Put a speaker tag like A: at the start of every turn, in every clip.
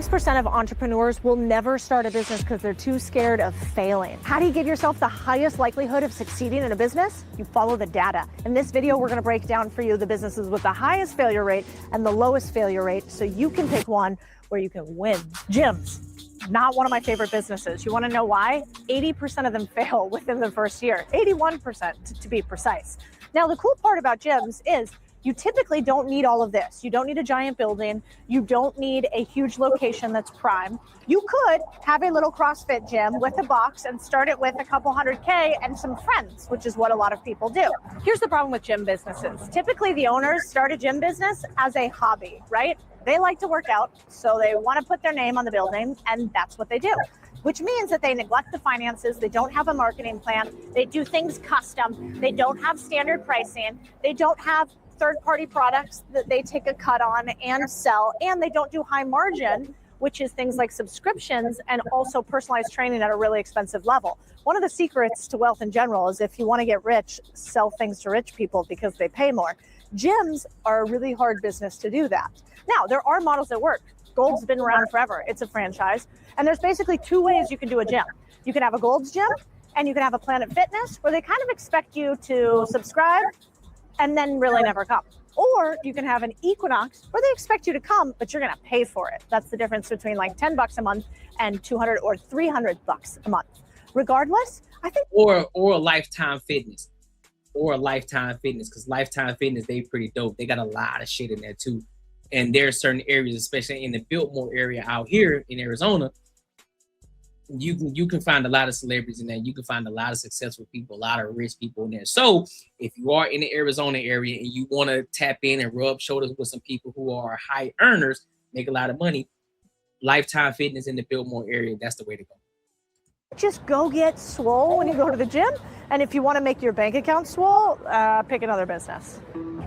A: 86% of entrepreneurs will never start a business because they're too scared of failing. How do you give yourself the highest likelihood of succeeding in a business? You follow the data. In this video, we're going to break down for you the businesses with the highest failure rate and the lowest failure rate so you can pick one where you can win. Gyms. Not one of my favorite businesses. You want to know why? 80% of them fail within the first year. 81% to be precise. Now, the cool part about gyms is you typically don't need all of this. You don't need a giant building. You don't need a huge location that's prime. You could have a little CrossFit gym with a box and start it with a couple $100K and some friends, which is what a lot of people do. Here's the problem with gym businesses. Typically, the owners start a gym business as a hobby, right? They like to work out, so they want to put their name on the building, and that's what they do. Which means that they neglect the finances, they don't have a marketing plan, they do things custom, they don't have standard pricing, they don't have third-party products that they take a cut on and sell, and they don't do high margin, which is things like subscriptions and also personalized training at a really expensive level. One of the secrets to wealth in general is if you want to get rich, sell things to rich people because they pay more. Gyms are a really hard business to do that. Now, there are models that work. Gold's been around forever. It's a franchise. And there's basically two ways you can do a gym. You can have a Gold's gym and you can have a Planet Fitness where they kind of expect you to subscribe and then really never come. Or you can have an Equinox where they expect you to come, but you're going to pay for it. That's the difference between like $10 a month and $200 or $300 a month. Regardless, I think.
B: Or Lifetime Fitness. Or Lifetime Fitness, because Lifetime Fitness, they pretty dope. They got a lot of shit in there too. And there are certain areas, especially in the Biltmore area out here in Arizona, you can find a lot of celebrities in there. You can find a lot of successful people, a lot of rich people in there. So if you are in the Arizona area and you want to tap in and rub shoulders with some people who are high earners, make a lot of money, Lifetime Fitness in the Biltmore area, that's the way to go.
A: Just go get swole when you go to the gym. And if you want to make your bank account swole, pick another business.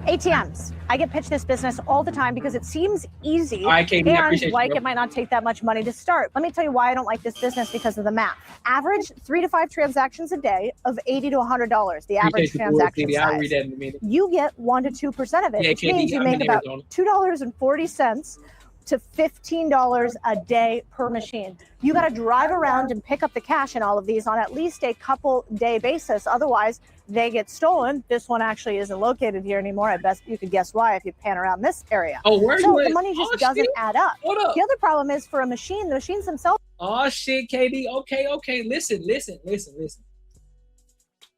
A: ATMs. I get pitched this business all the time because it seems easy.
B: All right, Katie,
A: and it might not take that much money to start. Let me tell you why I don't like this business because of the math. Average 3 to 5 transactions a day of $80 to $100. The average transaction size.
B: I'll read that in a minute.
A: You get 1 to 2% of it, which means you make about $2.40 to $15 a day per machine. You got to drive around and pick up the cash in all of these on at least a couple day basis. Otherwise, they get stolen. This one actually isn't located here anymore. I bet you could guess why if you pan around this area.
B: Oh, where
A: so
B: you
A: the money just doesn't add up.
B: Hold up.
A: The other problem is for a machine, the machines themselves.
B: Oh shit, Katie. Okay. Listen.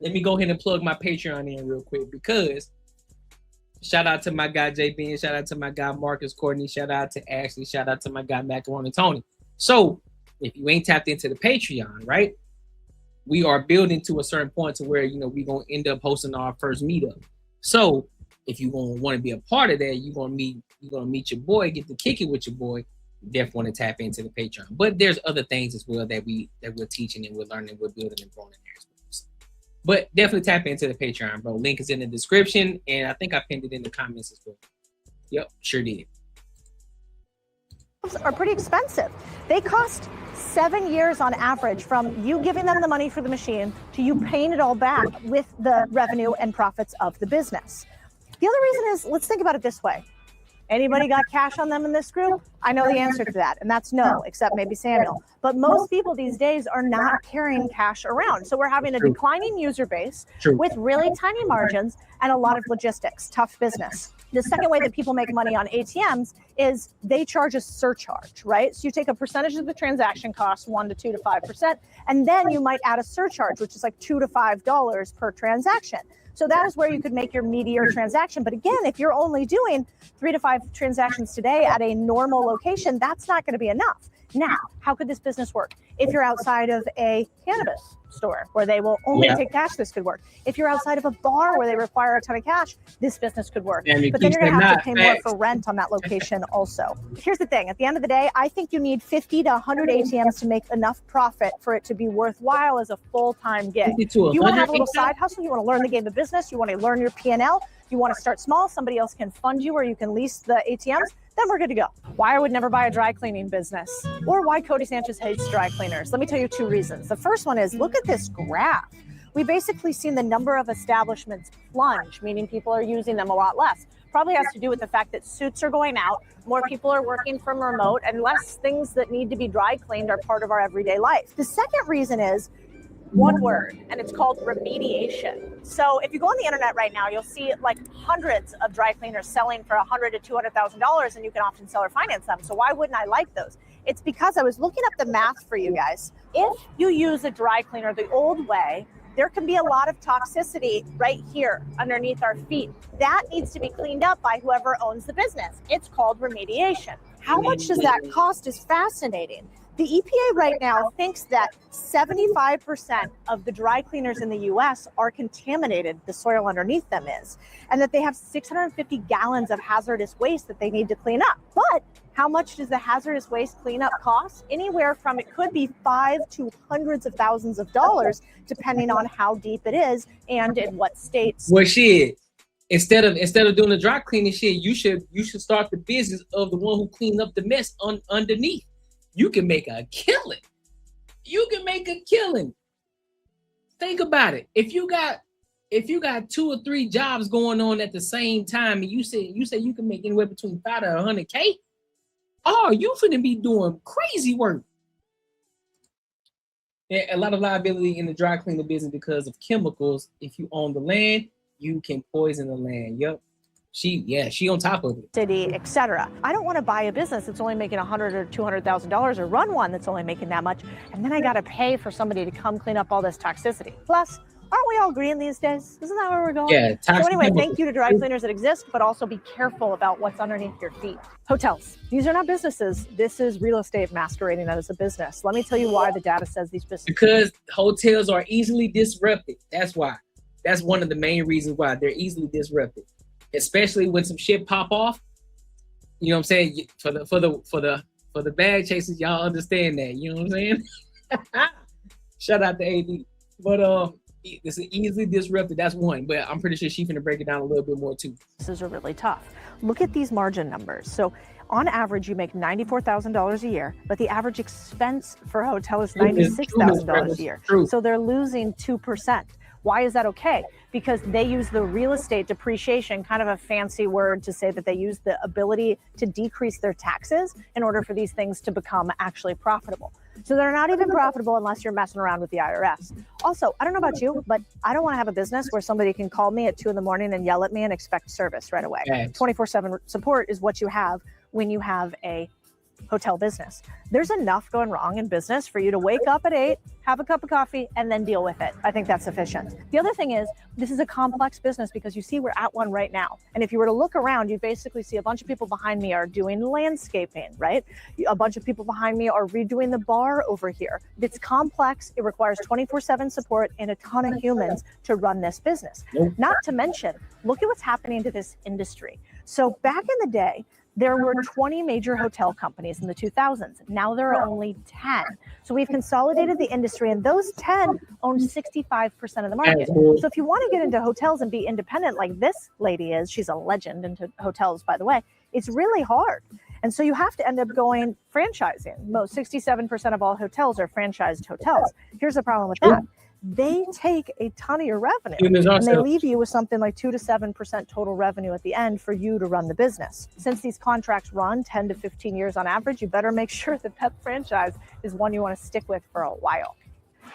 B: Let me go ahead and plug my Patreon in real quick because shout out to my guy JB, and shout out to my guy Marcus Courtney, shout out to Ashley, shout out to my guy Macaroni Tony. So if you ain't tapped into the Patreon, right? We are building to a certain point to where, we're going to end up hosting our first meetup. So if you're going to want to be a part of that, you're going to meet your boy, get to kick it with your boy. You definitely want to tap into the Patreon. But there's other things as well that we're teaching and we're learning, we're building and growing in there as well. But definitely tap into the Patreon, bro. Link is in the description, and I think I pinned it in the comments as well. Yep, sure did.
A: Are pretty expensive. They cost 7 years on average from you giving them the money for the machine to you paying it all back with the revenue and profits of the business. The other reason is, let's think about it this way. Anybody got cash on them in this group? I know the answer to that, and that's no, except maybe Samuel. But most people these days are not carrying cash around. So we're having a declining user base with really tiny margins and a lot of logistics, tough business. The second way that people make money on ATMs is they charge a surcharge, right? So you take a percentage of the transaction cost, 1 to 2 to 5%, and then you might add a surcharge, which is like $2 to $5 per transaction. So that is where you could make your meatier transaction. But again, if you're only doing 3 to 5 transactions today at a normal location, that's not going to be enough. Now, how could this business work? If you're outside of a cannabis store where they will only take cash, this could work. If you're outside of a bar where they require a ton of cash, this business could work. But then you're going to have to pay more for rent on that location also. Here's the thing. At the end of the day, I think you need 50 to 100 ATMs to make enough profit for it to be worthwhile as a full-time gig. You want to have a little side hustle. You want to learn the game of business. You want to learn your P&L. You want to start small. Somebody else can fund you or you can lease the ATMs. Then we're good to go. Why I would never buy a dry cleaning business or why Cody Sanchez hates dry cleaners. Let me tell you 2 reasons. The first one is look at this graph. We basically seen the number of establishments plunge, meaning people are using them a lot less. probably has to do with the fact that suits are going out, more people are working from remote, and less things that need to be dry cleaned are part of our everyday life. The second reason is one word, and it's called remediation. So if you go on the internet right now, you'll see like hundreds of dry cleaners selling for $100,000 to $200,000, and you can often sell or finance them. So why wouldn't I like those? It's because I was looking up the math for you guys. If you use a dry cleaner the old way, there can be a lot of toxicity right here underneath our feet. That needs to be cleaned up by whoever owns the business. It's called remediation. How much does that cost is fascinating. The EPA right now thinks that 75% of the dry cleaners in the US are contaminated, the soil underneath them is, and that they have 650 gallons of hazardous waste that they need to clean up. But how much does the hazardous waste cleanup cost? Anywhere from, it could be $5 to hundreds of thousands of dollars, depending on how deep it is and in what states.
B: Well, shit. Instead of doing the dry cleaning shit, you should start the business of the one who cleaned up the mess underneath. You can make a killing. You can make a killing. Think about it. If you got 2 or 3 jobs going on at the same time, and you say you can make anywhere between $5 to $100K, oh, you finna be doing crazy work. Yeah, a lot of liability in the dry cleaning business because of chemicals. If you own the land, you can poison the land. Yep. She on top of it.
A: City, etc. I don't want to buy a business that's only making $100,000 or $200,000, or run one that's only making that much, and then I got to pay for somebody to come clean up all this toxicity. Plus, aren't we all green these days? Isn't that where we're going?
B: Yeah.
A: So anyway, thank you to dry cleaners that exist, but also be careful about what's underneath your feet. Hotels. These are not businesses. This is real estate masquerading as a business. Let me tell you why the data says these businesses.
B: Because hotels are easily disrupted. That's why. That's one of the main reasons why they're easily disrupted. Especially when some shit pop off, you know what I'm saying? For the bag chasers, y'all understand that. You know what I'm saying? Shout out to AD. But it's easily disrupted. That's one. But I'm pretty sure she's gonna break it down a little bit more too.
A: This are really tough. Look at these margin numbers. So on average, you make $94,000 a year, but the average expense for a hotel is $96,000 a year. So they're losing 2%. Why is that okay? Because they use the real estate depreciation, kind of a fancy word to say that they use the ability to decrease their taxes in order for these things to become actually profitable. So they're not even profitable unless you're messing around with the IRS. Also, I don't know about you, but I don't want to have a business where somebody can call me at 2 in the morning and yell at me and expect service right away. 24/7 support is what you have when you have a hotel business. There's enough going wrong in business for you to wake up at 8, have a cup of coffee, and then deal with it. I think that's sufficient. The other thing is, this is a complex business because you see we're at one right now. And if you were to look around, you basically see a bunch of people behind me are doing landscaping, right? A bunch of people behind me are redoing the bar over here. It's complex. It requires 24/7 support and a ton of humans to run this business. Not to mention, look at what's happening to this industry. So back in the day, there were 20 major hotel companies in the 2000s. Now there are only 10. So we've consolidated the industry, and those 10 own 65% of the market. So if you want to get into hotels and be independent like this lady is, she's a legend into hotels, by the way, it's really hard. And so you have to end up going franchising. Most 67% of all hotels are franchised hotels. Here's the problem with that. They take a ton of your revenue, and they leave you with something like 2 to 7% total revenue at the end for you to run the business. Since these contracts run 10 to 15 years on average, you better make sure that that franchise is one you want to stick with for a while.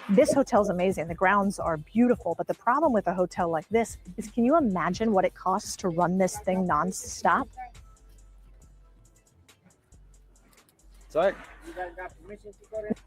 A: This hotel is amazing. The grounds are beautiful, but the problem with a hotel like this is, can you imagine what it costs to run this thing nonstop?
C: Sorry.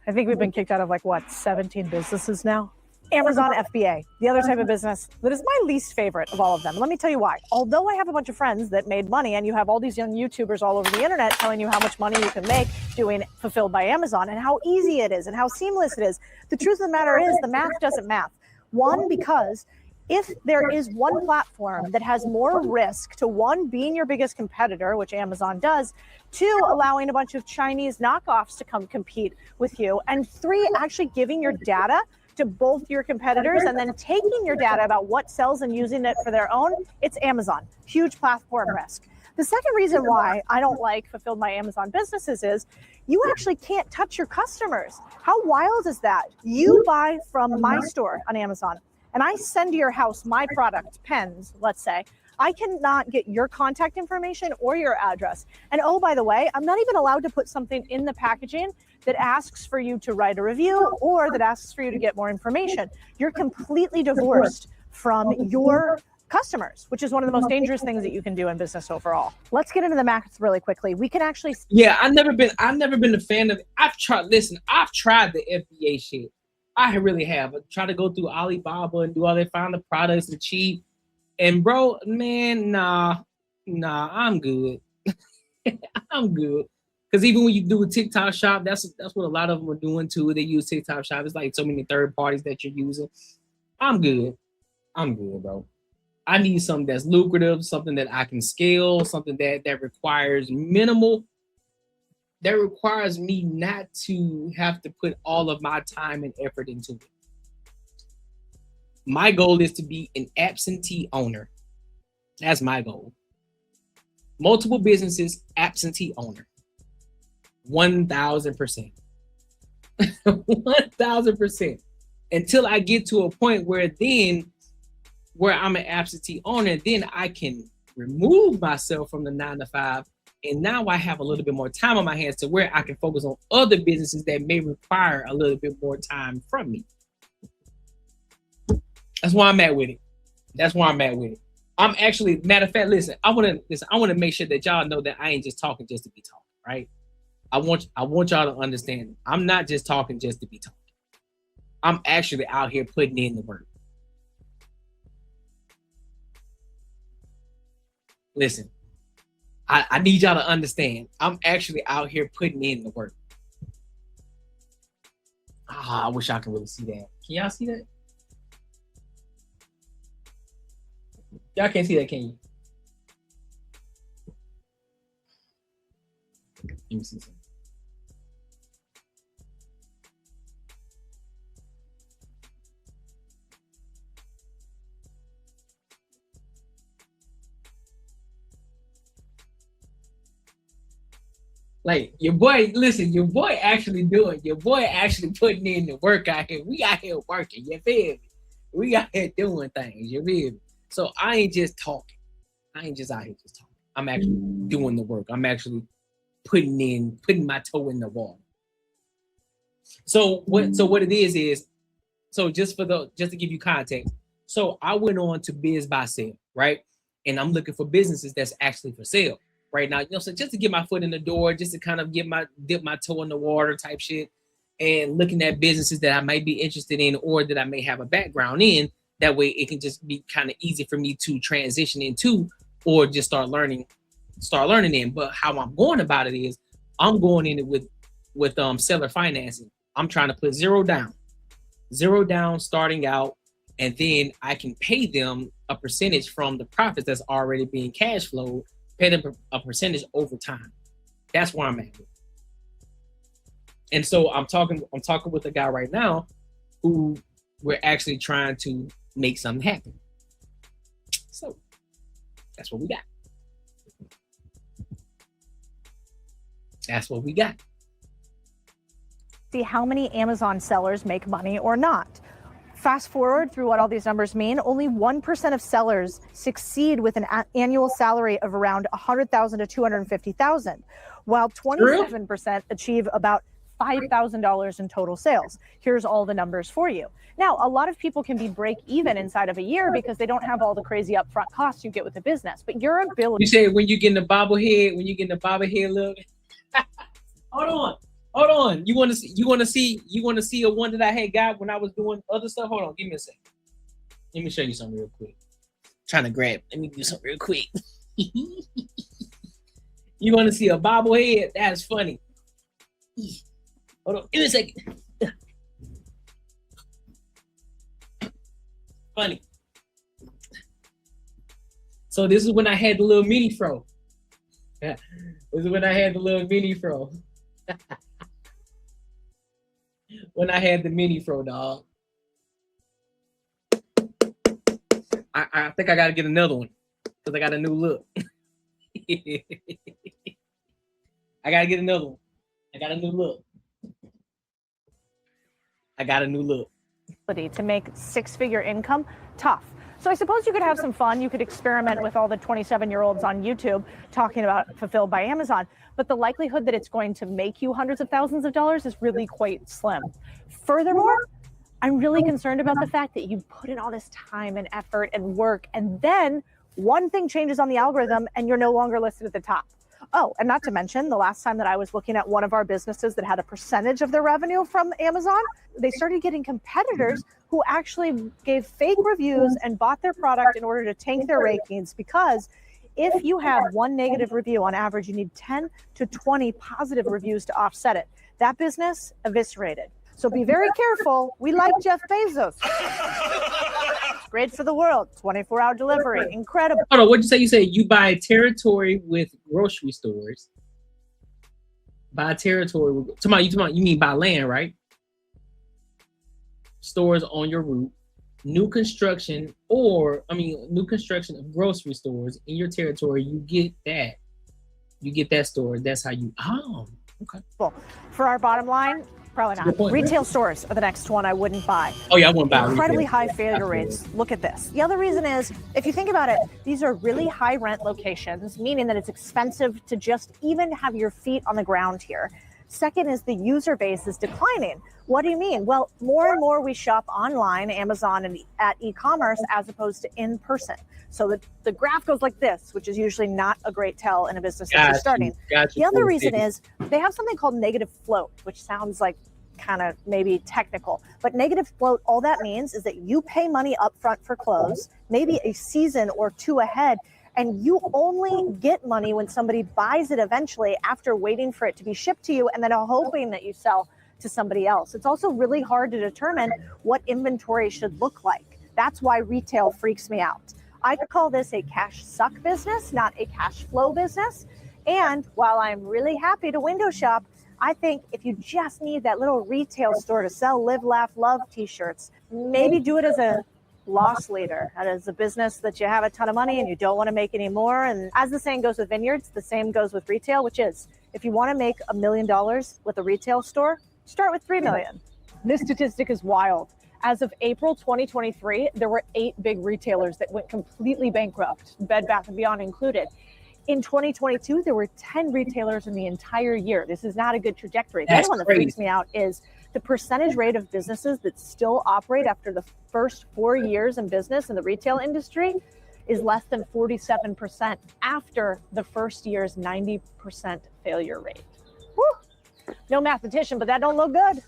A: I think we've been kicked out of 17 businesses now? Amazon FBA, the other type of business that is my least favorite of all of them. Let me tell you why. Although I have a bunch of friends that made money, and you have all these young YouTubers all over the internet telling you how much money you can make doing Fulfilled by Amazon and how easy it is and how seamless it is, the truth of the matter is the math doesn't math. One, because if there is one platform that has more risk to, one, being your biggest competitor, which Amazon does, 2, allowing a bunch of Chinese knockoffs to come compete with you, and 3, actually giving your data to both your competitors and then taking your data about what sells and using it for their own, it's Amazon. Huge platform risk. The second reason why I don't like Fulfilled by Amazon businesses is you actually can't touch your customers. How wild is that? You buy from my store on Amazon, and I send to your house my product, pens, let's say. I cannot get your contact information or your address. And oh, by the way, I'm not even allowed to put something in the packaging that asks for you to write a review or that asks for you to get more information. You're completely divorced from your customers, which is one of the most dangerous things that you can do in business overall. Let's get into the math really quickly. We can actually.
B: Yeah, I've never been a fan of. I've tried the FBA shit. I really have. I tried to go through Alibaba and do all that, find the products are cheap. And bro, man, nah, I'm good. I'm good. Because even when you do a TikTok shop, that's what a lot of them are doing too. They use TikTok shop. It's like so many third parties that you're using. I'm good, bro. I need something that's lucrative, something that I can scale, something that requires minimal, that requires me not to have to put all of my time and effort into it. My goal is to be an absentee owner. That's my goal. Multiple businesses, absentee owner. 1,000%. 1,000%. Until I get to a point where I'm an absentee owner, then I can remove myself from the 9 to 5. And now I have a little bit more time on my hands to where I can focus on other businesses that may require a little bit more time from me. That's where I'm at with it. I'm actually, matter of fact, listen, I want to make sure that y'all know that I ain't just talking just to be talking, right? I want y'all to understand. I'm not just talking just to be talking. I'm actually out here putting in the work. Listen, I need y'all to understand. I'm actually out here putting in the work. I wish I could really see that. Can y'all see that? Y'all can't see that, can you? Let me see something. Like your boy actually putting in the work out here. We out here working, you feel me? We out here doing things, you feel me? So I ain't just talking. I ain't just out here just talking. I'm actually doing the work. I'm actually putting my toe in the water. So what it is so just to give you context. So I went on to Biz by Sale, right? And I'm looking for businesses that's actually for sale right now. So just to get my foot in the door, just to kind of dip my toe in the water type shit, and looking at businesses that I might be interested in or that I may have a background in. That way it can just be kind of easy for me to transition into or just start learning in. But how I'm going about it is I'm going in it with seller financing. I'm trying to put zero down starting out, and then I can pay them a percentage from the profits that's already being cash flowed, pay them a percentage over time. That's where I'm at. And so I'm talking with a guy right now who we're actually trying to make something happen. So that's what we got.
A: See how many Amazon sellers make money or not. Fast forward through what all these numbers mean, only 1% of sellers succeed with an annual salary of around $100,000 to $250,000, while 27% achieve about $5,000 in total sales. Here's all the numbers for you. Now, a lot of people can be break even inside of a year because they don't have all the crazy upfront costs you get with a business, but your ability.
B: You say when you get in the bobblehead look. Hold on. You want to see a one that I had got when I was doing other stuff? Hold on, give me a second. Let me show you something real quick. Let me do something real quick. You want to see a bobblehead? That's funny. Hold on, give me a second. Funny. So this is when I had the little mini fro. This is when I had the little mini fro. When I had the mini fro, dog. I think I gotta get another one because I got a new look. I gotta get another one. I got a new look.
A: To make six-figure income tough. So I suppose you could have some fun. You could experiment with all the 27-year-olds on YouTube talking about Fulfilled by Amazon. But the likelihood that it's going to make you hundreds of thousands of dollars is really quite slim. Furthermore, I'm really concerned about the fact that you put in all this time and effort and work, and then one thing changes on the algorithm and you're no longer listed at the top. Oh, and not to mention, the last time that I was looking at one of our businesses that had a percentage of their revenue from Amazon, they started getting competitors who actually gave fake reviews and bought their product in order to tank their rankings, because if you have one negative review on average, you need 10 to 20 positive reviews to offset it. That business eviscerated. So be very careful. We like Jeff Bezos. Great for the world. 24-hour delivery. Incredible.
B: Hold on, what'd you say? You said you buy territory with grocery stores. Buy territory with, you mean buy land, right? Stores on your route. New construction of grocery stores in your territory, you get that. You get that store. That's how you, okay.
A: For our bottom line, probably not. Retail stores are the next one I wouldn't buy.
B: Oh yeah, I wouldn't buy
A: incredibly
B: retail.
A: High failure rates. Look at this. The other reason is, if you think about it, these are really high rent locations, meaning that it's expensive to just even have your feet on the ground here. Second is the user base is declining. What do you mean? Well, more and more we shop online, Amazon and at e-commerce, as opposed to in person. So the graph goes like this, which is usually not a great tell in a business that you're starting. The other reason is they have something called negative float, which sounds like kind of maybe technical, but negative float, all that means is that you pay money up front for clothes, maybe a season or two ahead, and you only get money when somebody buys it eventually after waiting for it to be shipped to you and then hoping that you sell to somebody else. It's also really hard to determine what inventory should look like. That's why retail freaks me out. I call this a cash suck business, not a cash flow business. And while I'm really happy to window shop, I think if you just need that little retail store to sell live, laugh, love t-shirts, maybe do it as a loss leader. That is a business that you have a ton of money and you don't want to make any more. And as the saying goes with vineyards, the same goes with retail, which is, if you want to make $1 million with a retail store, start with 3 million. This statistic is wild. As of April 2023, there were 8 big retailers that went completely bankrupt, Bed Bath & Beyond included. In 2022, there were 10 retailers in the entire year. This is not a good trajectory. The other one that freaks me out is the percentage rate of businesses that still operate after the first 4 years in business in the retail industry is less than 47% after the first year's 90% failure rate. Woo! No mathematician, but that don't look good.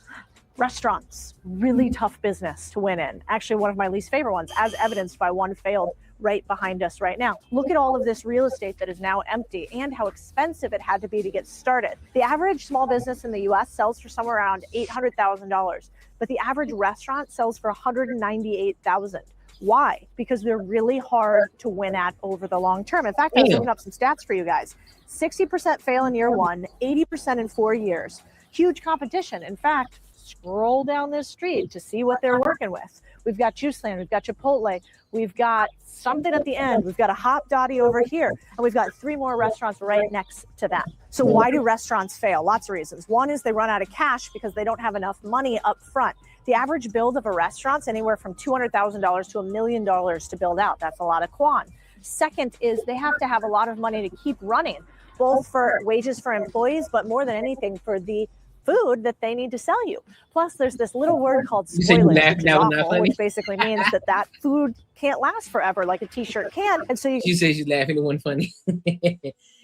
A: Restaurants, really tough business to win in. Actually, one of my least favorite ones, as evidenced by one failed right behind us right now. Look at all of this real estate that is now empty and how expensive it had to be to get started. The average small business in the US sells for somewhere around $800,000, but the average restaurant sells for $198,000. Why? Because they're really hard to win at over the long term. In fact, I was looking up some stats for you guys. 60% fail in year 1, 80% in 4 years. Huge competition. In fact, scroll down this street to see what they're working with. We've got Juiceland, we've got Chipotle, we've got something at the end, we've got a Hot Dottie over here, and we've got 3 more restaurants right next to them. So why do restaurants fail? Lots of reasons. One is they run out of cash because they don't have enough money up front. The average build of a restaurant's anywhere from $200,000 to $1 million to build out. That's a lot of quan. Second is they have to have a lot of money to keep running, both for wages for employees, but more than anything for the food that they need to sell you. Plus, there's this little word called spoilage, which is awful, which basically means that food can't last forever like a t-shirt can. And so
B: she says she's laughing, it wasn't funny.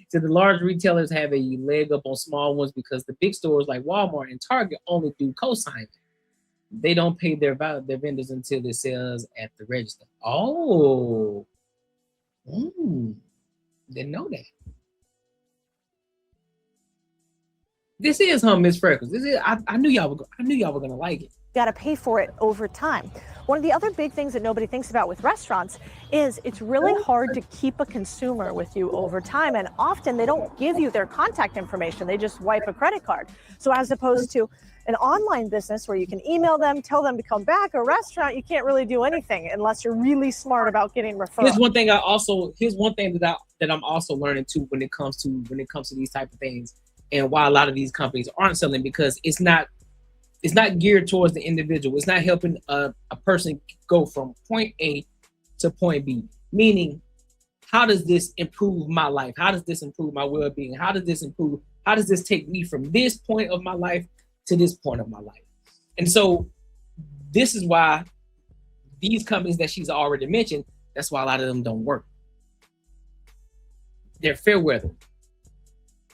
B: So the large retailers have a leg up on small ones because the big stores like Walmart and Target only do co-signing. They don't pay their vendors until it sells at the register. Oh, didn't know that. This is Miss Freckles. This is I knew y'all were gonna like it.
A: Got to pay for it over time. One of the other big things that nobody thinks about with restaurants is it's really hard to keep a consumer with you over time, and often they don't give you their contact information. They just wipe a credit card. So as opposed to an online business where you can email them, tell them to come back, a restaurant, you can't really do anything unless you're really smart about getting referrals.
B: Here's one thing that I'm also learning too when it comes to these type of things. And why a lot of these companies aren't selling, because it's not geared towards the individual. It's not helping a person go from point A to point B? Meaning, how does this improve my life? How does this improve my well-being? How does this take me from this point of my life to this point of my life? And so this is why these companies that she's already mentioned, that's why a lot of them don't work. They're fair weather.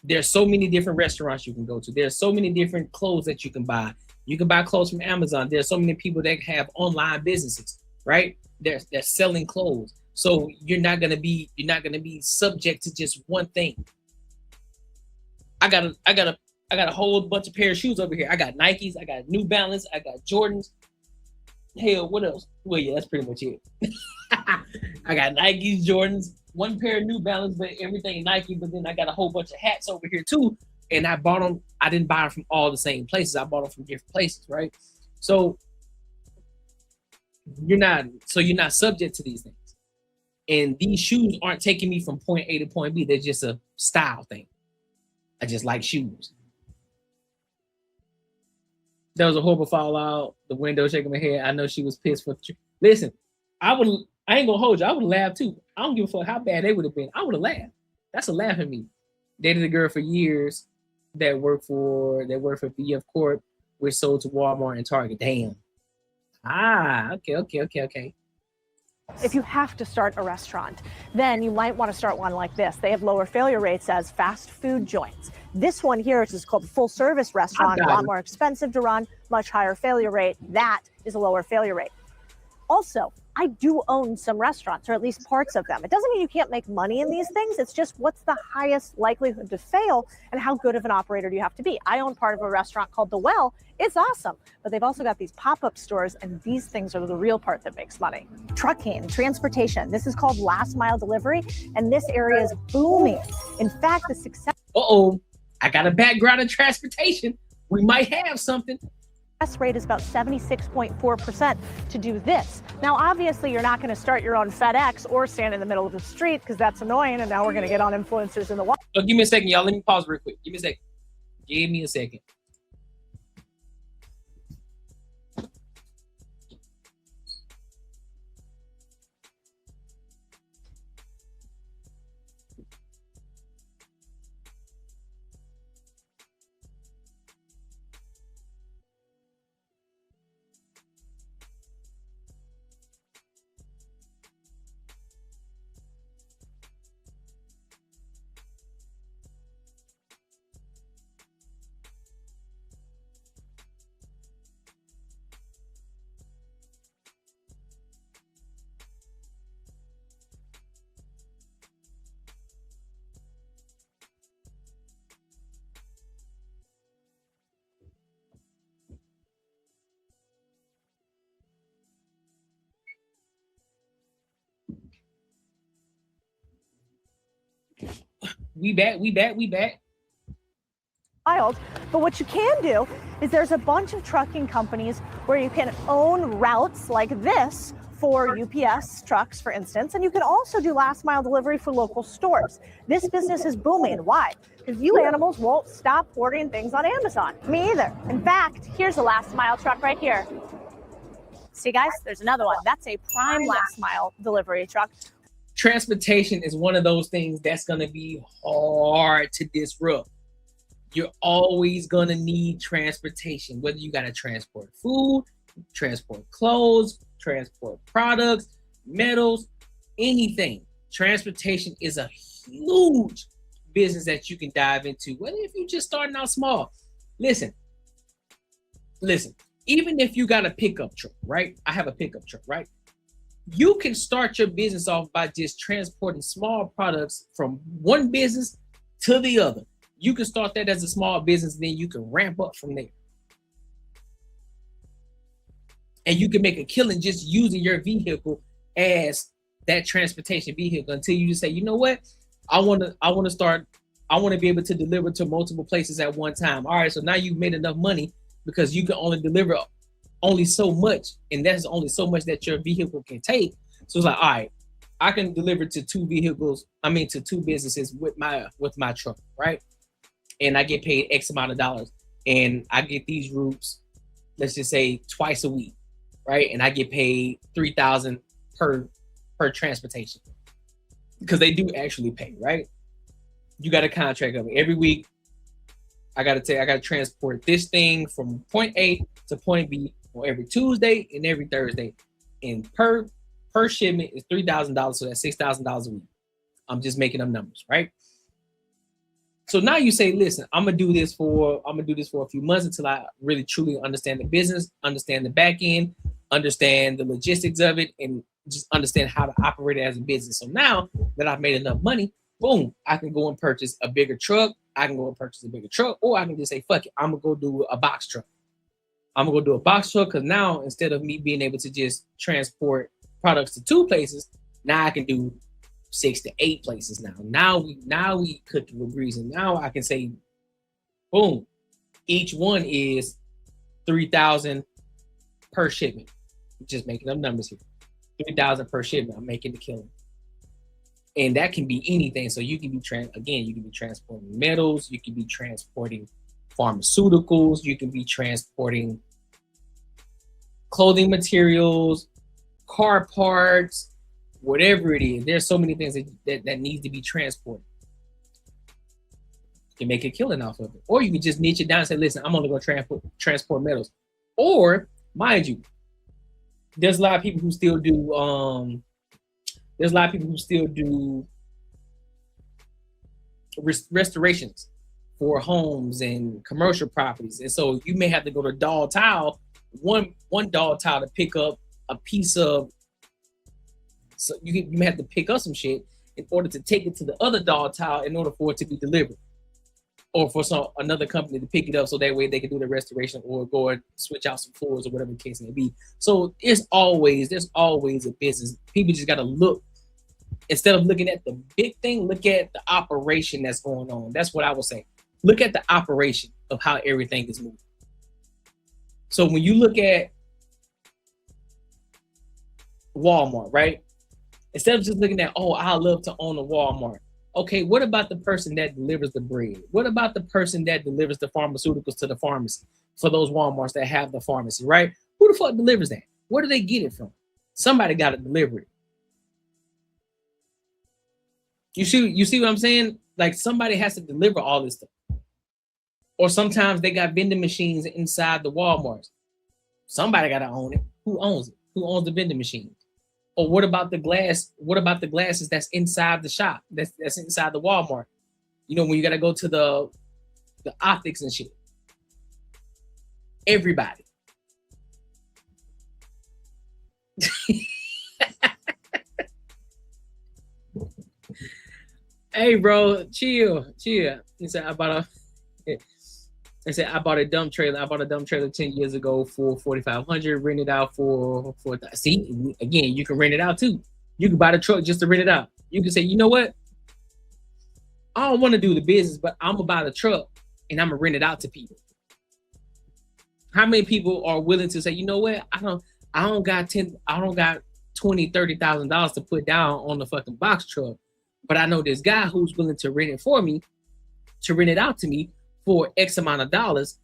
B: There's so many different restaurants you can go to. There's so many different clothes that you can buy. You can buy clothes from Amazon. There's so many people that have online businesses, right? They're selling clothes. So you're not gonna be subject to just one thing. I got a whole bunch of pair of shoes over here. I got Nikes, I got New Balance, I got Jordans. Hell, what else? Well, yeah, that's pretty much it. I got Nikes, Jordans, one pair of New Balance, but everything Nike. But then I got a whole bunch of hats over here too. And I bought them. I didn't buy them from all the same places. I bought them from different places, right? So you're not subject to these things. And these shoes aren't taking me from point A to point B. They're just a style thing. I just like shoes. There was a horrible fallout. The window shaking my head. I know she was pissed for. Listen, I ain't gonna hold you. I would have laughed too. I don't give a fuck how bad they would have been. I would have laughed. That's a laugh at me. Dated a girl for years that worked for BF Corp, which sold to Walmart and Target. Damn. Okay.
A: If you have to start a restaurant, then you might want to start one like this. They have lower failure rates as fast food joints. This one here is called a full service restaurant, a lot more expensive to run, much higher failure rate. That is a lower failure rate. Also, I do own some restaurants, or at least parts of them. It doesn't mean you can't make money in these things. It's just what's the highest likelihood to fail and how good of an operator do you have to be? I own part of a restaurant called The Well. It's awesome, but they've also got these pop-up stores, and these things are the real part that makes money. Trucking, transportation. This is called last mile delivery, and this area is booming. In fact, the success
B: I got a background in transportation. We might have something.
A: Rate is about 76.4% to do this. Now, obviously, you're not going to start your own FedEx or stand in the middle of the street because that's annoying. And now we're going to get on influencers in the water.
B: Oh, give me a second, y'all. Let me pause real quick. Give me a second. We back.
A: Wild. But what you can do is there's a bunch of trucking companies where you can own routes like this for UPS trucks, for instance, and you can also do last mile delivery for local stores. This business is booming. Why? Because you animals won't stop ordering things on Amazon. Me either. In fact, here's a last mile truck right here. See, guys, there's another one. That's a prime last mile delivery truck.
B: Transportation is one of those things that's going to be hard to disrupt. You're always going to need transportation, whether you got to transport food, transport clothes, transport products, metals, anything. Transportation is a huge business that you can dive into, whether if you're just starting out small. Listen, even if you got a pickup truck, right? I have a pickup truck, right? You can start your business off by just transporting small products from one business to the other. You can start that as a small business, then you can ramp up from there. And you can make a killing just using your vehicle as that transportation vehicle until you just say, you know what? I want to be able to deliver to multiple places at one time. All right, so now you've made enough money because you can only deliver only so much, and that's only so much that your vehicle can take. So it's like, all right, I can deliver to two businesses with my truck, right? And I get paid X amount of dollars, and I get these routes, let's just say twice a week, right? And I get paid $3,000 per per transportation, because they do actually pay, right? You got a contract of it. Every week, I gotta transport this thing from point A to point B on every Tuesday and every Thursday. And per shipment is $3,000, so that's $6,000 a week. I'm just making up numbers, right? So now you say, listen, I'm gonna do this for a few months until I really truly understand the business, understand the back end, understand the logistics of it, and just understand how to operate it as a business. So now that I've made enough money, boom, I can go and purchase a bigger truck. I can go and purchase a bigger truck, or I can just say, fuck it, I'm gonna go do a box truck. I'm gonna go do a box truck, because now instead of me being able to just transport products to 2 places, now I can do 6 to 8 places now. Now we cooking with grease, and now I can say, boom, each one is $3,000 per shipment. I'm just making up numbers here. $3,000 per shipment. I'm making the killing. And that can be anything. So you can be you can be transporting metals, you can be transporting pharmaceuticals, you can be transporting clothing materials, car parts, whatever it is. There's so many things that needs to be transported. You can make a killing off of it. Or you can just niche it down and say, listen, I'm only going to transport metals. Or, mind you, there's a lot of people who still do restorations for homes and commercial properties. And so you may have to go to Doll Tile, one Doll Tile, to pick up a piece of, so you may have to pick up some shit in order to take it to the other Doll Tile in order for it to be delivered, or for another company to pick it up so that way they can do the restoration or go and switch out some floors or whatever the case may be. So there's always a business. People just got to look, instead of looking at the big thing, look at the operation that's going on. That's what I would say. Look at the operation of how everything is moving. So when you look at Walmart, right? Instead of just looking at, oh, I love to own a Walmart. Okay, what about the person that delivers the bread? What about the person that delivers the pharmaceuticals to the pharmacy for those Walmarts that have the pharmacy, right? Who the fuck delivers that? Where do they get it from? Somebody got to deliver it. You see what I'm saying? Like, somebody has to deliver all this stuff. Or sometimes they got vending machines inside the Walmarts. Somebody got to own it. Who owns it? Who owns the vending machine? Or what about the glass? What about the glasses that's inside the shop? That's inside the Walmart. You know, when you got to go to the optics and shit. Everybody. Hey, bro, chill. He said, I bought a dump trailer. I bought a dump trailer 10 years ago for $4,500, rent it out for see, again, you can rent it out too. You can buy the truck just to rent it out. You can say, you know what? I don't want to do the business, but I'm gonna buy the truck and I'm gonna rent it out to people. How many people are willing to say, you know what? I don't got $20,000-$30,000 to put down on the fucking box truck. But I know this guy who's willing to rent it for me, to rent it out to me for X amount of dollars.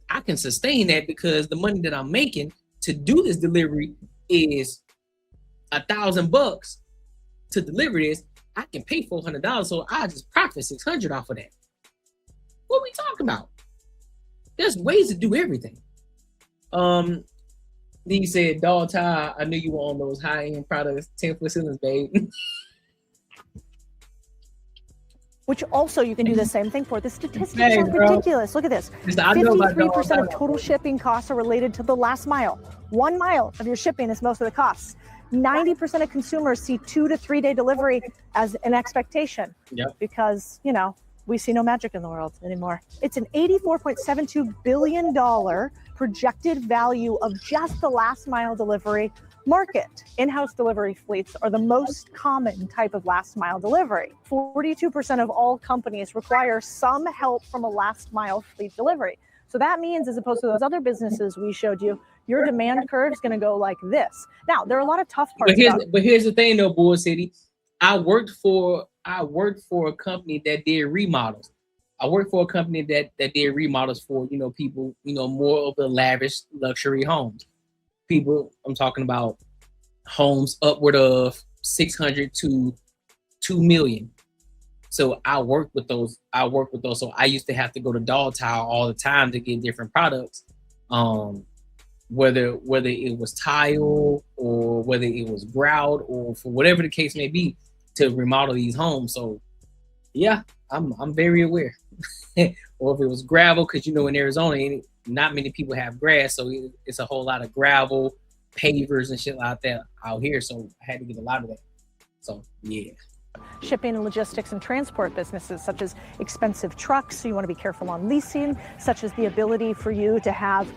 B: I can sustain that because the money that I'm making to do this delivery is $1,000 to deliver this. I can pay $400, so I just profit $600 off of that. What are we talking about? There's ways to do everything. He said, Dog Tie, I knew you were on those high-end products, 10-foot ceilings, babe.
A: Which also you can do the same thing for. The statistics are ridiculous. Look at this. 53% of total shipping costs are related to the last mile. 1 mile of your shipping is most of the costs. 90% of consumers see 2 to 3 day delivery as an expectation.
B: Yep.
A: Because, you know, we see no magic in the world anymore. It's an $84.72 billion projected value of just the last mile delivery market. In-house delivery fleets are the most common type of last mile delivery. 42% of all companies require some help from a last mile fleet delivery. So that means, as opposed to those other businesses we showed you, your demand curve is going to go like this. Now, there are a lot of tough parts.
B: But here's the thing, though, Bull City. I worked for a company that did remodels. I worked for a company that did remodels for, you know, people, you know, more of the lavish luxury homes. People, I'm talking about homes upward of 600 to 2 million. So I work with those. So I used to have to go to Dog Tile all the time to get different products. Whether it was tile or whether it was grout or for whatever the case may be to remodel these homes. So yeah, I'm very aware. Or if it was gravel, because in Arizona, not many people have grass, so it's a whole lot of gravel, pavers and shit like that out here. So I had to get a lot of that. So yeah.
A: Shipping and logistics and transport businesses, such as expensive trucks, so you want to be careful on leasing, such as the ability for you to have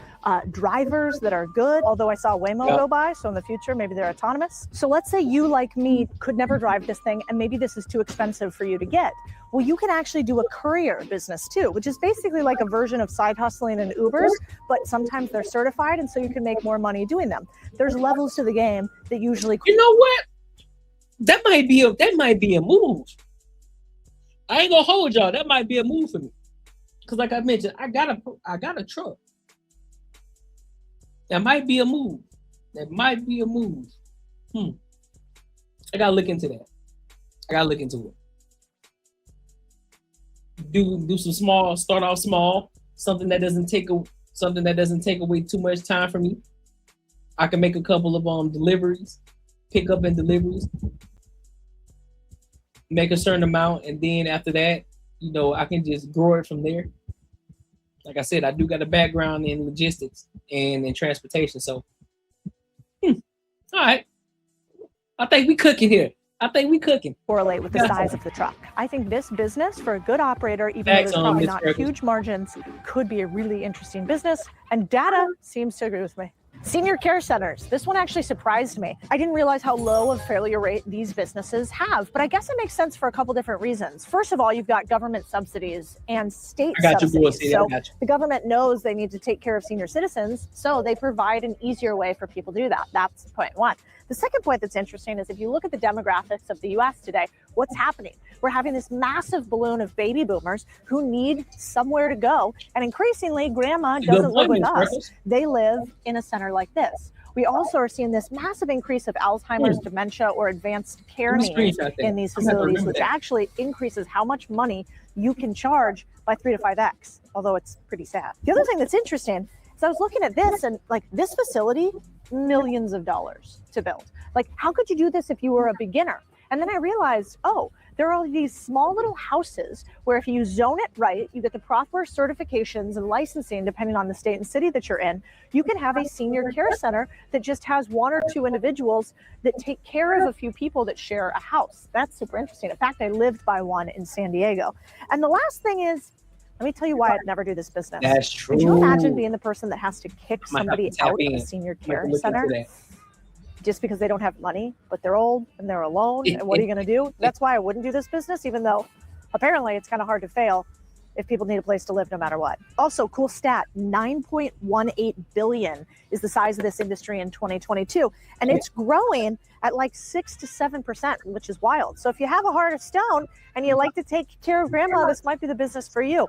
A: drivers that are good, although I saw Waymo go by, so in the future maybe they're autonomous. So let's say you, like me, could never drive this thing, and maybe this is too expensive for you to get. Well, you can actually do a courier business too, which is basically like a version of side hustling and Ubers, but sometimes they're certified, and so you can make more money doing them. There's levels to the game that usually...
B: You know what? That might be a move. I ain't gonna hold y'all. That might be a move for me, because like I mentioned, I got a truck. That might be a move. I gotta look into that. Do some small. Start off small. Something that doesn't take away too much time from me. I can make a couple of deliveries, pick up and deliveries. Make a certain amount, and then after that, I can just grow it from there. Like I said, I do got a background in logistics and in transportation, so all right. I think we cooking here.
A: Correlate with the size of the truck. I think this business, for a good operator, even though there's probably not huge margins, could be a really interesting business, and data seems to agree with me. Senior care centers. This one actually surprised me. I didn't realize how low of failure rate these businesses have, but I guess it makes sense for a couple different reasons. First of all, you've got government subsidies and state subsidies. So the government knows they need to take care of senior citizens, so they provide an easier way for people to do that. That's point one. The second point that's interesting is if you look at the demographics of the US today, what's happening? We're having this massive balloon of baby boomers who need somewhere to go. And increasingly, grandma doesn't live with us. They live in a center like this. We also are seeing this massive increase of Alzheimer's, dementia, or advanced care needs in these facilities, which actually increases how much money you can charge by 3 to 5x, although it's pretty sad. The other thing that's interesting is I was looking at this, and like this facility, millions of dollars to build. Like, how could you do this if you were a beginner? And then I realized, there are all these small little houses where if you zone it right, you get the proper certifications and licensing depending on the state and city that you're in, you can have a senior care center that just has 1 or 2 individuals that take care of a few people that share a house. That's super interesting. In fact, I lived by one in San Diego. And the last thing is, let me tell you why I'd never do this business.
B: That's true.
A: Could you imagine being the person that has to kick somebody out of a senior care center? Just because they don't have money, but they're old and they're alone, and what are you going to do? That's why I wouldn't do this business, even though apparently it's kind of hard to fail if people need a place to live no matter what. Also, cool stat, 9.18 billion is the size of this industry in 2022, and it's growing at like 6 to 7%, which is wild. So if you have a heart of stone and you like to take care of grandma, this might be the business for you.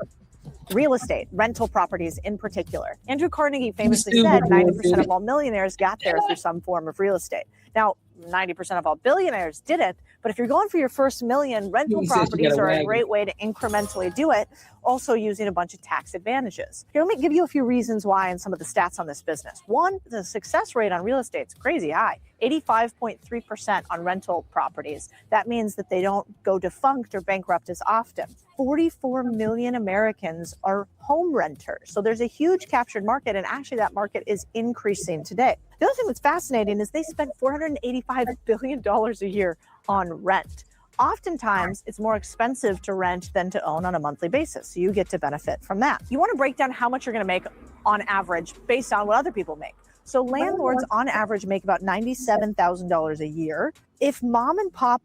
A: Real estate, rental properties in particular. Andrew Carnegie famously said 90% of all millionaires got there through some form of real estate. Now, 90% of all billionaires didn't, but if you're going for your first million, rental properties are a great way to incrementally do it, also using a bunch of tax advantages. Here, let me give you a few reasons why and some of the stats on this business. One, the success rate on real estate is crazy high, 85.3% on rental properties. That means that they don't go defunct or bankrupt as often. 44 million Americans are home renters. So there's a huge captured market, and actually that market is increasing today. The other thing that's fascinating is they spend $485 billion a year on rent. Oftentimes, it's more expensive to rent than to own on a monthly basis. So you get to benefit from that. You want to break down how much you're going to make on average based on what other people make. So landlords on average make about $97,000 a year. If mom and pop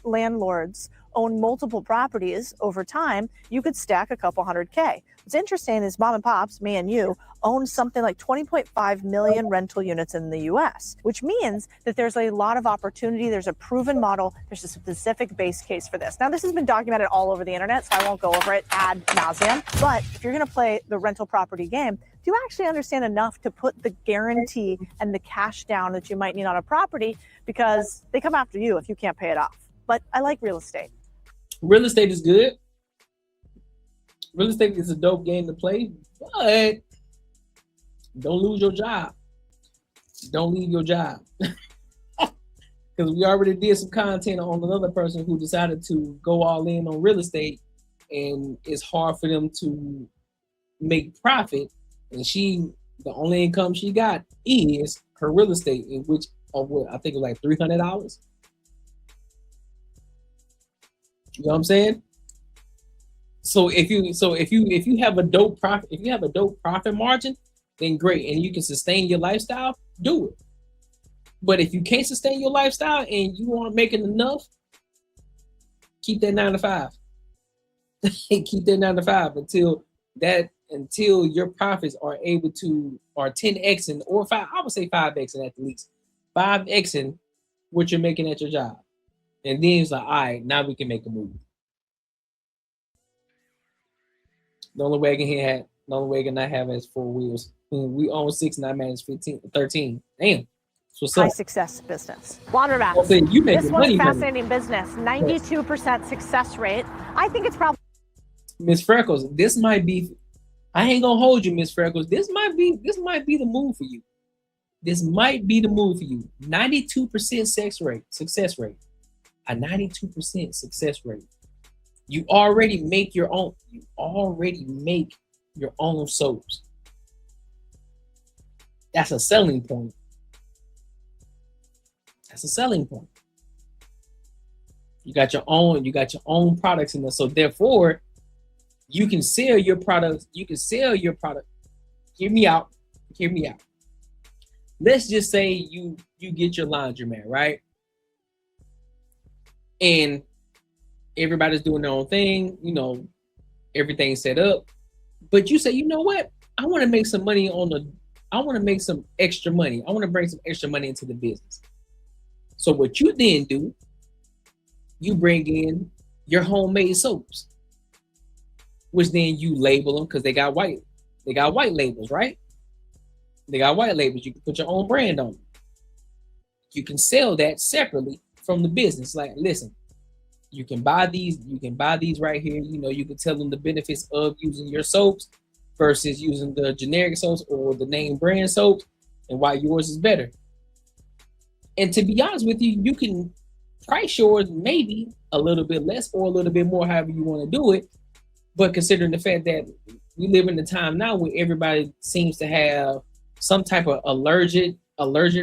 A: landlords own multiple properties over time, you could stack a couple $100K. What's interesting is mom and pops, me and you, own something like 20.5 million rental units in the US, which means that there's a lot of opportunity. There's a proven model. There's a specific base case for this. Now, this has been documented all over the internet, so I won't go over it ad nauseum. But if you're going to play the rental property game, do you actually understand enough to put the guarantee and the cash down that you might need on a property, because they come after you if you can't pay it off? But I like real estate.
B: Real estate is good. Real estate is a dope game to play, but don't lose your job. Don't leave your job. Because we already did some content on another person who decided to go all in on real estate, and it's hard for them to make profit. And the only income she got is her real estate, in which I think it was like $300. You know what I'm saying? So if you have a dope profit margin, then great, and you can sustain your lifestyle, do it. But if you can't sustain your lifestyle and you aren't making enough, keep that 9 to 5. Keep that 9 to 5 until your profits are 10x or 5. I would say 5x at the least, 5x what you're making at your job, and then it's like, all right, now we can make a move. The only way I can not have it is 4 wheels. We own 6 and I manage 13. Damn.
A: High success business. Laundromats. This one's fascinating business. 92% success rate. I think it's probably
B: Miss Freckles. This might be. I ain't gonna hold you, Miss Freckles. This might be the move for you. This might be the move for you. 92% success rate. A 92% success rate. You already make your own. You already make your own soaps. That's a selling point. That's a selling point. You got your own products in there. So therefore, you can sell your products. Hear me out. Let's just say you get your laundromat, right? And everybody's doing their own thing, everything's set up. But you say, you know what? I want to make some money I want to make some extra money. I want to bring some extra money into the business. So what you then do, you bring in your homemade soaps, which then you label them because they got white labels, right? They got white labels. You can put your own brand on them. You can sell that separately from the business. Like, listen, you can buy these right here. You can tell them the benefits of using your soaps versus using the generic soaps or the name brand soaps, and why yours is better. And to be honest with you, you can price yours maybe a little bit less or a little bit more, however you want to do it. But considering the fact that we live in a time now where everybody seems to have some type of allergic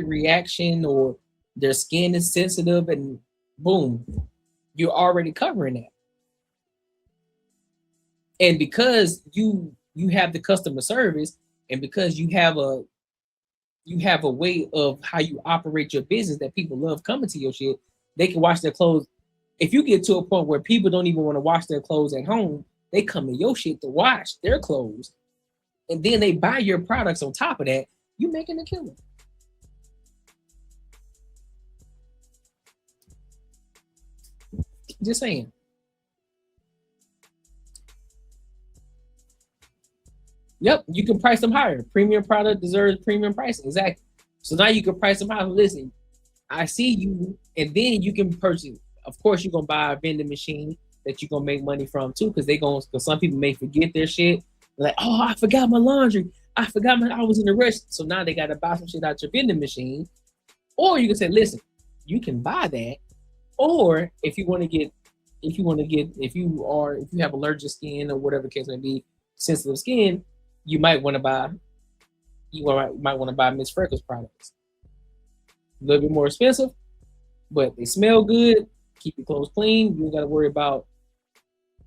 B: reaction, or their skin is sensitive, and boom, you're already covering that. And because you have the customer service, and because you have a way of how you operate your business that people love coming to your shit, they can wash their clothes. If you get to a point where people don't even want to wash their clothes at home, they come to your shit to wash their clothes, and then they buy your products on top of that, you making a killing. Just saying. Yep, you can price them higher. Premium product deserves premium pricing. Exactly. So now you can price them higher. Listen, I see you, and then you can purchase. Of course, you're gonna buy a vending machine that you're gonna make money from too, because some people may forget their shit. They're like, oh, I forgot my laundry. I was in a rush. So now they gotta buy some shit out your vending machine. Or you can say, listen, you can buy that. Or if you have allergic skin or whatever the case may be, sensitive skin, you might want to buy Miss Freckles products. A little bit more expensive, but they smell good, keep your clothes clean. You don't got to worry about,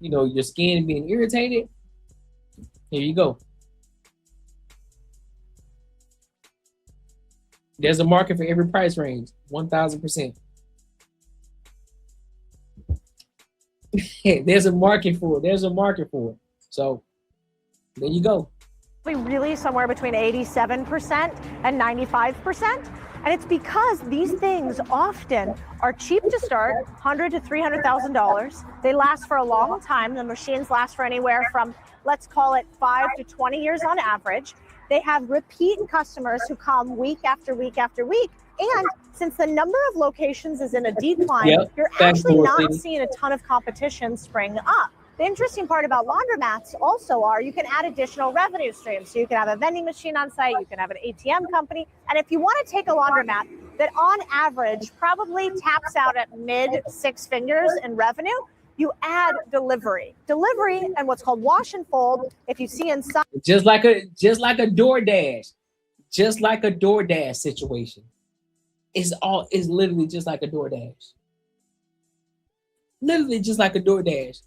B: your skin being irritated. Here you go. There's a market for every price range, 1,000%. There's a market for it. There's a market for it. So there you go.
A: Really somewhere between 87% and 95%. And it's because these things often are cheap to start, $100,000 to $300,000. They last for a long time. The machines last for anywhere from, let's call it 5 to 20 years on average. They have repeat customers who come week after week after week. And since the number of locations is in a decline, you're actually not seeing a ton of competition spring up. The interesting part about laundromats also are you can add additional revenue streams. So you can have a vending machine on site, you can have an ATM company. And if you want to take a laundromat that on average probably taps out at mid 6 figures in revenue, you add delivery. Delivery and what's called wash and fold. If you see inside,
B: just like a DoorDash, just like a DoorDash situation. It's literally just like a DoorDash. Literally just like a DoorDash.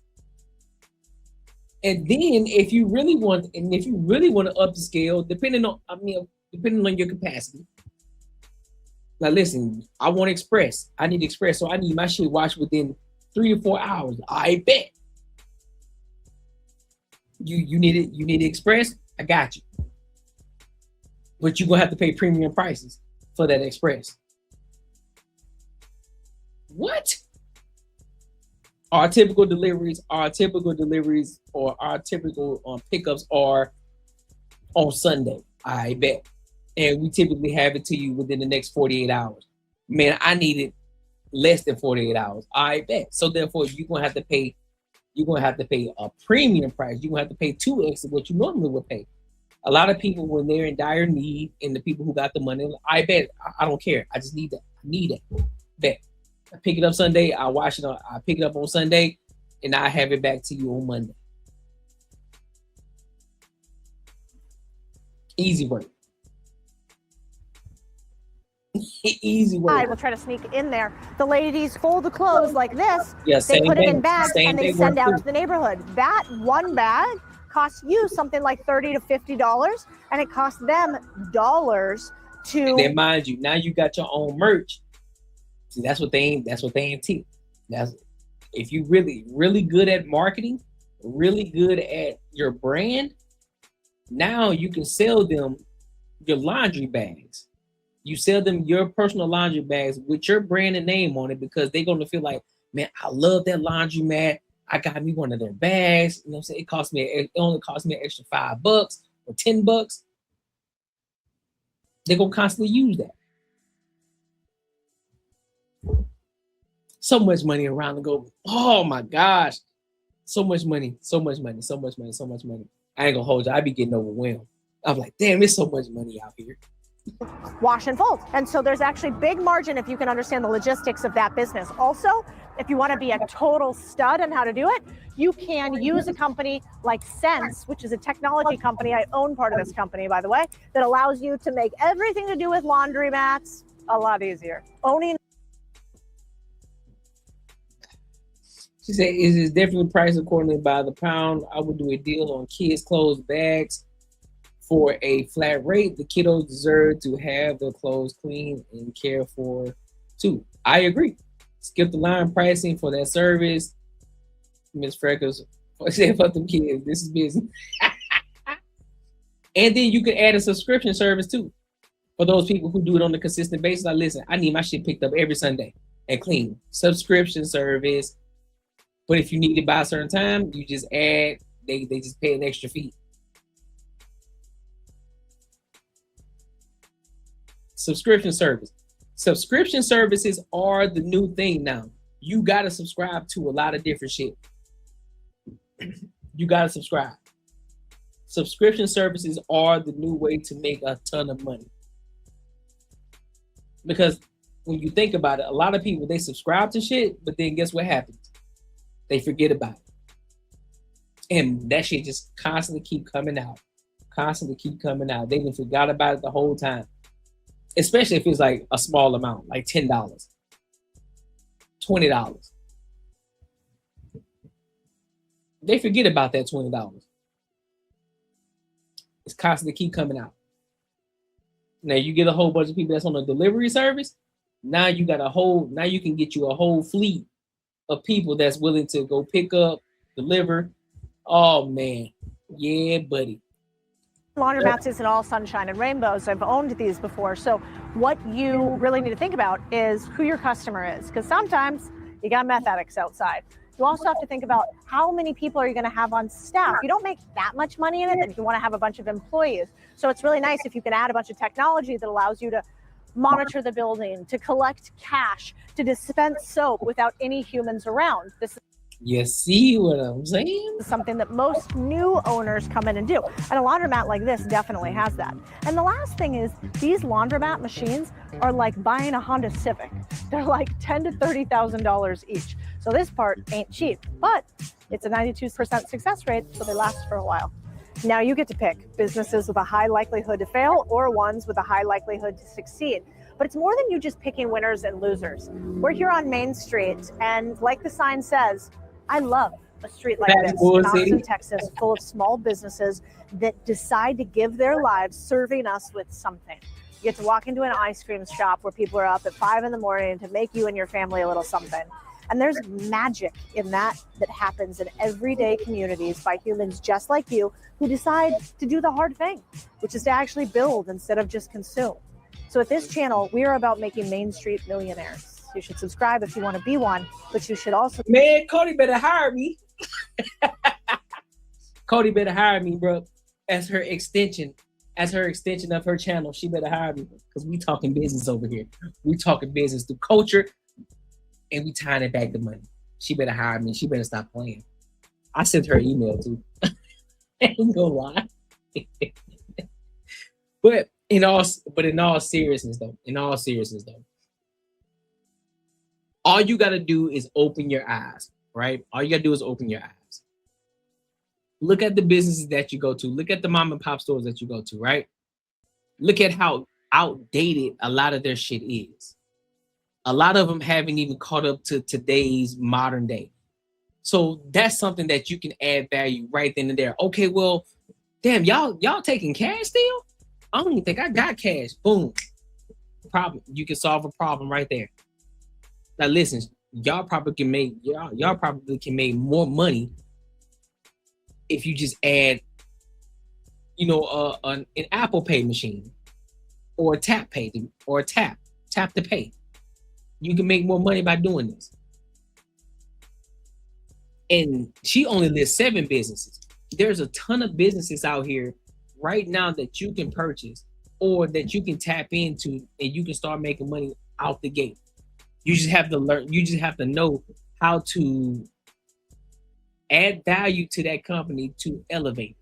B: And then if you really want to up the scale, depending on your capacity. Now listen, I want express. I need express, so I need my shit washed within 3 to 4 hours. I bet. You need it. You need it express. I got you. But you're gonna have to pay premium prices for that express. What? Our typical deliveries or our typical pickups are on Sunday. I bet. And we typically have it to you within the next 48 hours. Man, I need it less than 48 hours. I bet. So therefore, you're gonna have to pay a premium price. You're gonna have to pay 2x of what you normally would pay. A lot of people, when they're in dire need, and the people who got the money, I bet I don't care. I just need that. I need it. Bet. I pick it up Sunday, I wash it I pick it up on Sunday, and I have it back to you on Monday. Easy work. Easy work.
A: I will try to sneak in there. The ladies fold the clothes like this.
B: Yeah,
A: they put it in bags
B: and
A: they send out to the neighborhood. That one bag costs you something like $30 to $50, and it costs them dollars to.
B: And then mind you, now you got your own merch. See, that's what they ain't teach. That's if you really good at marketing, really good at your brand. Now you can sell them your laundry bags. You sell them your personal laundry bags with your brand and name on it, because they're gonna feel like, man, I love that laundry mat. I got me one of their bags. You know what I'm saying? It only cost me an extra $5 or $10. They're gonna constantly use that. So much money around the globe. Oh my gosh. So much money. I ain't gonna hold you. I be getting overwhelmed. I'm like, damn, it's so much money out here.
A: Wash and fold. And so there's actually big margin if you can understand the logistics of that business. Also, if you want to be a total stud on how to do it, you can use a company like Sense, which is a technology company. I own part of this company, by the way, that allows you to make everything to do with laundry mats a lot easier. Owning.
B: She said, it is definitely priced accordingly by the pound. I would do a deal on kids' clothes bags for a flat rate. The kiddos deserve to have their clothes clean and cared for too. I agree. Skip the line pricing for that service. Miss Freckles said, fuck them kids. This is business. And then you can add a subscription service too. For those people who do it on a consistent basis. Like, listen, I need my shit picked up every Sunday and clean. Subscription service. But if you need it by a certain time, you just add, they just pay an extra fee. Subscription service. Subscription services are the new thing now. You got to subscribe to a lot of different shit. You got to subscribe. Subscription services are the new way to make a ton of money. Because when you think about it, a lot of people, they subscribe to shit, but then guess what happens? They forget about it. And that shit just constantly keep coming out. They even forgot about it the whole time. Especially if it's like a small amount, like $10, $20. They forget about that $20. It's constantly keep coming out. Now you get a whole bunch of people that's on a delivery service. Now you can get you a whole fleet of people that's willing to go pick up, deliver. Oh man, yeah, buddy.
A: Laundromats isn't all sunshine and rainbows. I've owned these before. So what you really need to think about is who your customer is, because sometimes you got meth addicts outside. You also have to think about how many people are you going to have on staff. You don't make that much money in it, and you want to have a bunch of employees. So it's really nice if you can add a bunch of technology that allows you to monitor the building, to collect cash, to dispense soap without any humans around. This
B: You see what I'm saying?
A: is something that most new owners come in and do. And a laundromat like this definitely has that. And the last thing is, these laundromat machines are like buying a Honda Civic. They're like $10,000 to $30,000 each. So this part ain't cheap, but it's a 92% success rate, so they last for a while. Now you get to pick businesses with a high likelihood to fail or ones with a high likelihood to succeed. But it's more than you just picking winners and losers. We're here on Main Street, and like the sign says, I love a street like this in Austin, Texas, full of small businesses that decide to give their lives serving us with something. You get to walk into an ice cream shop where people are up at 5 in the morning to make you and your family a little something. And there's magic in that happens in everyday communities by humans just like you who decide to do the hard thing, which is to actually build instead of just consume. So at this channel, we are about making Main Street millionaires. You should subscribe if you want to be one, but you should also—
B: Man, Cody better hire me. Cody better hire me, bro. As her extension of her channel, she better hire me, because we talking business over here. We talking business through culture, and we tying it back to money. She better hire me. She better stop playing. I sent her an email too. Ain't gonna lie. But in all seriousness though, all you gotta do is open your eyes, right? All you gotta do is open your eyes. Look at the businesses that you go to. Look at the mom and pop stores that you go to, right? Look at how outdated a lot of their shit is. A lot of them haven't even caught up to today's modern day. So that's something that you can add value right then and there. Okay, well, damn, y'all taking cash still? I don't even think I got cash. Boom. Problem. You can solve a problem right there. Now listen, y'all probably can make more money if you just add, an Apple Pay machine or a tap to pay. You can make more money by doing this. And she only lists 7 businesses. There's a ton of businesses out here right now that you can purchase or that you can tap into, and you can start making money out the gate. You just have to learn. You just have to know how to add value to that company to elevate.